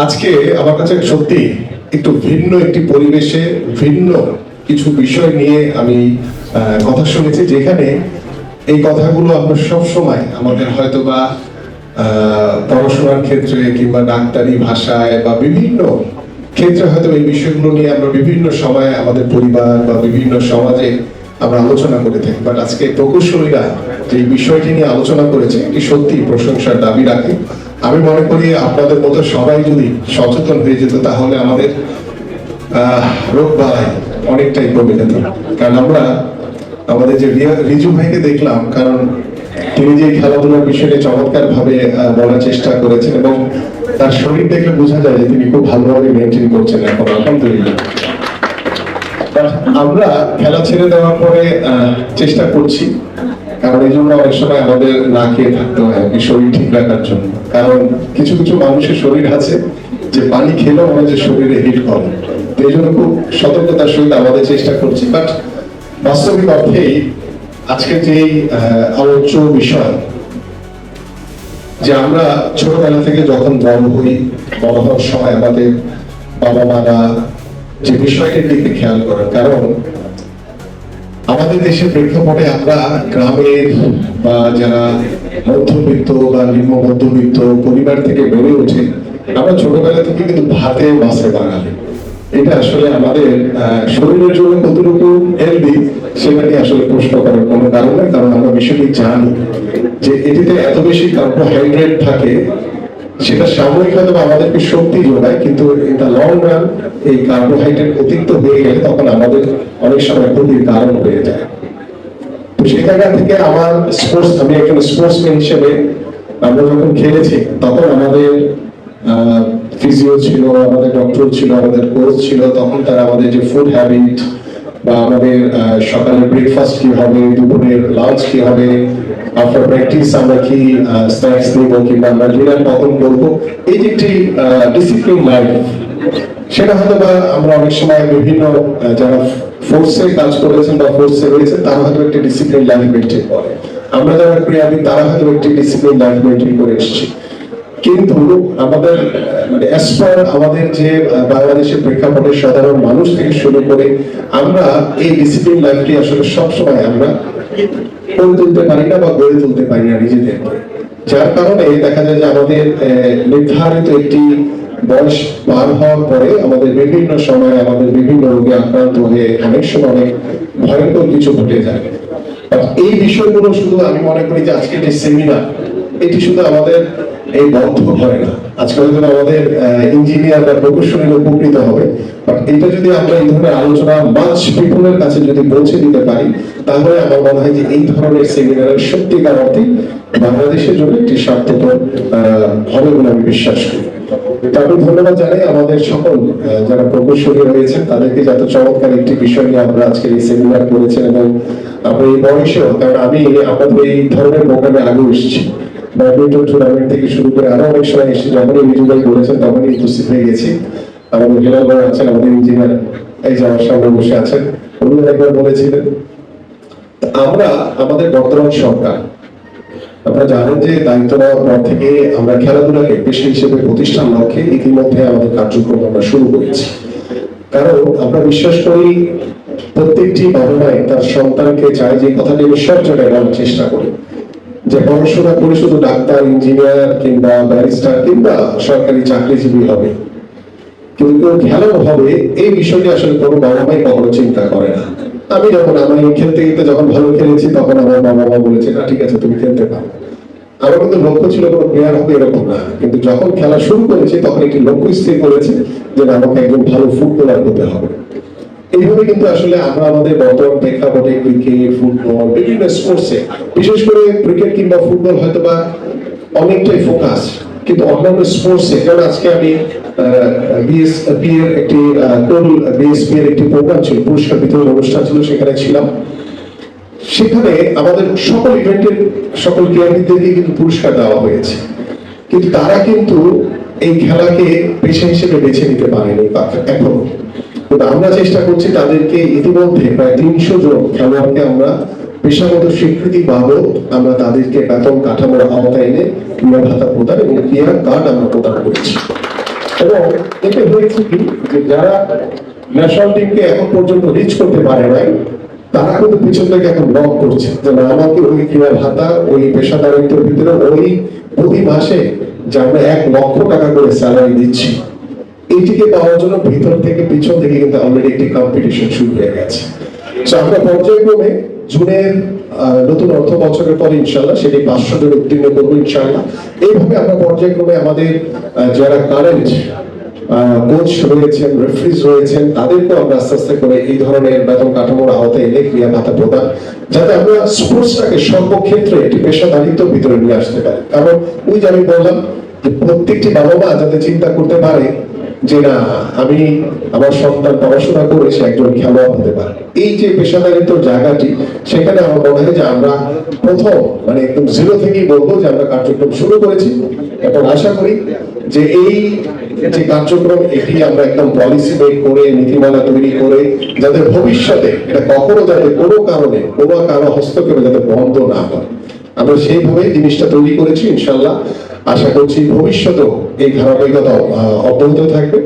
আজকে আমার কাছে সত্যি একটু ভিন্ন একটি পরিবেশে ভিন্ন কিছু বিষয় নিয়ে আমি কথা শুনেছি, যেখানে এই কথাগুলো আমরা সব সময় আমাদের হয়তো বা পড়াশোনার ক্ষেত্রে কিংবা ডাক্তারি ভাষায় বা বিভিন্ন ক্ষেত্রে হয়তো এই বিষয়গুলো নিয়ে আমরা বিভিন্ন সময় আমাদের পরিবার বা বিভিন্ন সমাজে আমরা আলোচনা করে থাকি। বাট আজকে প্রকৌশলীরা যে বিষয়টি নিয়ে আলোচনা করেছে এটি সত্যি প্রশংসার দাবি রাখে। আমি মনে করি আপনাদের মতো সবাই যদি সচেতন হয়ে যেত তাহলে আমাদের রোগ বালাই অনেকটাই কমে যেত। কারণ আমরা আমাদের যে রিজু ভাইকে দেখলাম, কারণ তিনি যে খেলাধুলার বিষয়ে চমৎকার ভাবে বলার চেষ্টা করেছেন এবং তার শরীর দেখলে বোঝা যায় যে তিনি খুব ভালোভাবে মেনটেন করছেন এখন, আলহামদুলিল্লাহ। আমরা খেলা ছেড়ে দেওয়ার পরে চেষ্টা করছি, কারণ এই জন্য অনেক সময় আমাদের না খেয়ে থাকতে হয় শরীর ঠিক রাখার জন্য। কারণ কিছু কিছু মানুষের শরীর আছে যে পানি খেলেও মনে যে শরীরে হিট করে, তো এই জন্য খুব সতর্কতার সহিত আমাদের চেষ্টা করছি। বাট বাস্তবিক অর্থেই আজকে যে আলোচ্য বিষয়, যে আমরা ছোটবেলা থেকে যখন বড় হই, বড় হওয়ার সময় আমাদের বাবা মারা যে বিষয়টির দিকে খেয়াল করেন, কারণ আমাদের দেশের প্রেক্ষাপটে আমরা গ্রামের বা যারা মধ্যবিত্ত বা নিম্ন মধ্যবিত্ত পরিবার থেকে বেড়ে ওঠে, আমরা ছোটবেলা থেকে কিন্তু ভাতে মাছে বাঙালি। এটা আসলে আমাদের শরীরের জন্য কতটুকু হেলদি সেটা নিয়ে আসলে প্রশ্ন করার কোনো কারণ নেই, কারণ আমরা বিষয়টি জানি যে এটিতে এত বেশি কার্বোহাইড্রেট থাকে, সেটা সাময়িক হয়তো আমাদেরকে শক্তি যোগায়, কিন্তু ইন দ্য লং রান এই কার্বোহাইড্রেট অতিরিক্ত হয়ে গেলে তখন আমাদের অনেক সময় ক্ষতির কারণ হয়ে যায়। তো সেই জায়গা থেকে আমার আমি একজন স্পোর্টসম্যান হিসেবে আমরা যখন খেলেছি তখন আমাদের ফিজিও ছিল, আমাদের ডক্টর ছিল, আমাদের কোচ ছিল, তখন তারা আমাদের যে ফুড হ্যাবিট বা আমাদের সকালের ব্রেকফাস্ট কি হবে, দুপুরের লাঞ্চ কি হবে, আফটার প্র্যাকটিস আমরা কি স্ন্যাক্স নিব কিংবা আমরা ডিনার কখন করবো, এই যে একটি ডিসিপ্লিন লাইফ, সেটা হয়তো বা আমরা অনেক সময় বিভিন্ন যারা ফোর্সে কাজ করেছেন বা ফোর্সে রয়েছে তারা হয়তো একটি ডিসিপ্লিন লাইফ মেনটেন করে, আমরা যারা ক্রীড়াবিদ তারা হয়তো একটি ডিসিপ্লিন লাইফ মেনটেন করে এসেছি। কিন্তু আমাদের মানে আমাদের যে বাংলাদেশের প্রেক্ষাপটে সাধারণ মানুষ থেকে শুরু করে আমরা এই ডিসিপ্লিন লাইফটি আসলে সবসময় আমরা করে তুলতে পারি না বা গড়ে তুলতে পারি না নিজেদেরকে, যার কারণে দেখা যায় যে আমাদের নির্ধারিত একটি বয়স পার হওয়ার পরে আমাদের বিভিন্ন সময় আমাদের বিভিন্ন রোগে আক্রান্ত হয়ে অনেক সময় অনেক ভয়ঙ্কর কিছু ঘটে যায়। এই বিষয়গুলো শুধু আমি মনে করি যে আজকে যে সেমিনার এটি শুধু আমাদের এই বদ্ধ হয় না, আজকে হয়তো আমাদের ইঞ্জিনিয়ার বা প্রকৌশলী উপকৃত হবে, বাট এটা যদি আমরা এই ধরনের আলোচনা মাছ পিপলের কাছে যদি পৌঁছে দিতে পারি তাহলে আমার মনে হয় যে এই ধরনের সেমিনারের সত্যিকার অর্থে বাংলাদেশের জন্য একটি সার্থকতা হবে বলে আমি বিশ্বাস করি। তারপর ধন্যবাদ জানাই আমাদের সকল যারা প্রকৌশলী রয়েছেন তাদেরকে, যত চমৎকার একটি বিষয় নিয়ে আমরা আজকে এই সেমিনার করেছেন এবং আমরা এই বয়সেও, কারণ আমি আমাদের এই ধরনের প্রোগ্রামে আগেও এসেছি, ব্যাডমিন্টন টুর্নামেন্ট থেকে শুরু করে আরো অনেক সময় এসে যখনই বিজয় করেছেন তখনই উপস্থিত হয়ে গেছি। আমাদের হেলাল ভাই আছেন, আমাদের ইঞ্জিনিয়ার এই যে আমার সামনে বসে আছেন, উনি একবার বলেছিলেন আমরা আমাদের বর্তমান সরকার, আপনারা জানেন যে দায়িত্ব নেওয়ার পর থেকে আমরা খেলাধুলাকে পেশা হিসেবে প্রতিষ্ঠান লক্ষ্যে ইতিমধ্যে আমাদের কার্যক্রম আমরা শুরু করেছি। কারণ আমরা বিশ্বাস করি প্রত্যেকটি বাবা মাই তার সন্তানকে চায়, যে কথাটি আমি সব জায়গায় বলার চেষ্টা করি, যে পড়াশোনা করে শুধু ডাক্তার, ইঞ্জিনিয়ার কিংবা ব্যারিস্টার কিংবা সরকারি চাকরিজীবী হবে, কিন্তু খেলাও হবে, এই বিষয়টি আসলে কোনো বাবা মাই কখনো চিন্তা করে না। আমি খেলতে গেতে যখন ভালো খেলেছি তখন আমার বাবা মা বলেছে না ঠিক আছে তুমি খেলতে পারো। আমার কিন্তু লক্ষ্য ছিল কোনো প্লেয়ার হবে এরকম না, কিন্তু যখন খেলা শুরু করেছি তখন একটি লক্ষ্য স্থির করেছে যে আমাকে একজন ভালো ফুটবলার হতে হবে। এইভাবে কিন্তু আসলে আমরা আমাদের বর্তমান প্রেক্ষাপটে ক্রিকেট, ফুটবল, বিভিন্ন স্পোর্টসে, বিশেষ করে ক্রিকেট কিংবা ফুটবল হয়তো বা অনেকটাই ফোকাস, কিন্তু অন্যান্য স্পোর্টসে, যেমন আজকে আমি বিএসপি এর একটি প্রোগ্রাম ছিল, পুরস্কার বিতরণ অনুষ্ঠান ছিল, সেখানে ছিলাম। সেখানে আমাদের সকল ইভেন্টের সকল ক্রীড়াবিদদেরকে কিন্তু পুরস্কার দেওয়া হয়েছে, কিন্তু তারা কিন্তু এই খেলাকে পেশা হিসেবে বেছে নিতে পারেনি এখনো। আমরা চেষ্টা করছি তাদেরকে, ইতিমধ্যে প্রায় 300 জন খেলোয়াড়কে আমরা পেশাগত স্বীকৃতি পাবো, আমরা তাদেরকে বেতন কাঠামোর আওতায় এনে ক্রীড়া ভাতা প্রদান এবং ক্রীড়া কার্ড আমরা প্রদান করছি। এবং এতে হয়েছে কি যে যারা ন্যাশনাল টিমকে এখন পর্যন্ত রিচ করতে পারে নাই তারা কিন্তু পিছন থেকে এখন লক করছে যে না, আমাকে ওই ক্রীড়া ভাতা ওই পেশাদারিত্বের ভিতরে ওই প্রতি মাসে যে আমরা 1,00,000 টাকা করে স্যালারি দিচ্ছি, এইটিকে পাওয়ার জন্য ভিতর থেকে পিছন থেকে কিন্তু অলরেডি একটি কম্পিটিশন শুরু হয়ে গেছে। তো আমরা পর্যায়ক্রমে জুনের নতুন অর্থ বছরের পরে ইনশাল্লাহ সেটি 500 জন উত্তীর্ণ করবো ইনশাল্লাহ। এইভাবে আমরা পর্যায়ক্রমে আমাদের যারা কারেন্ট কোচ রয়েছেন, রেফারিজ রয়েছেন, তাদেরকে আমরা আস্তে আস্তে করে এই ধরনের বেতন কাঠামোর আওতায় এনে ক্রিয়া ভাতা প্রদান, যাতে আমরা স্পোর্টসটাকে সর্বক্ষেত্রে একটি পেশাদারিত্বের ভিতরে নিয়ে আসতে পারি। কারণ ওই যে আমি বললাম যে প্রত্যেকটি বাবা মা যাতে চিন্তা করতে পারে যে না, আমি আমার সন্তান পড়াশোনা করে সে একজন খেলোয়াড় হতে পারে, এই যে পেশাদারিত্ব জায়গাটি, সেখানে আমার মনে হয় যে আমরা প্রথম মানে একদম জিরো থেকেই বলবো যে আমরা কার্যক্রম শুরু করেছি এবং আশা করি যে এই যে কার্যক্রম এটি আমরা একদম পলিসি মেক করে নীতিমালা তৈরি করে যাতে ভবিষ্যতে এটা কখনো যাতে কোনো কারণে কোনো কারো হস্তক্ষেপে যাতে বন্ধ না হয়, আমরা সেইভাবেই জিনিসটা তৈরি করেছি। ইনশাল্লাহ আশা করছি ভবিষ্যতেও এই ধারাবাহিকতা অব্যাহত থাকবে।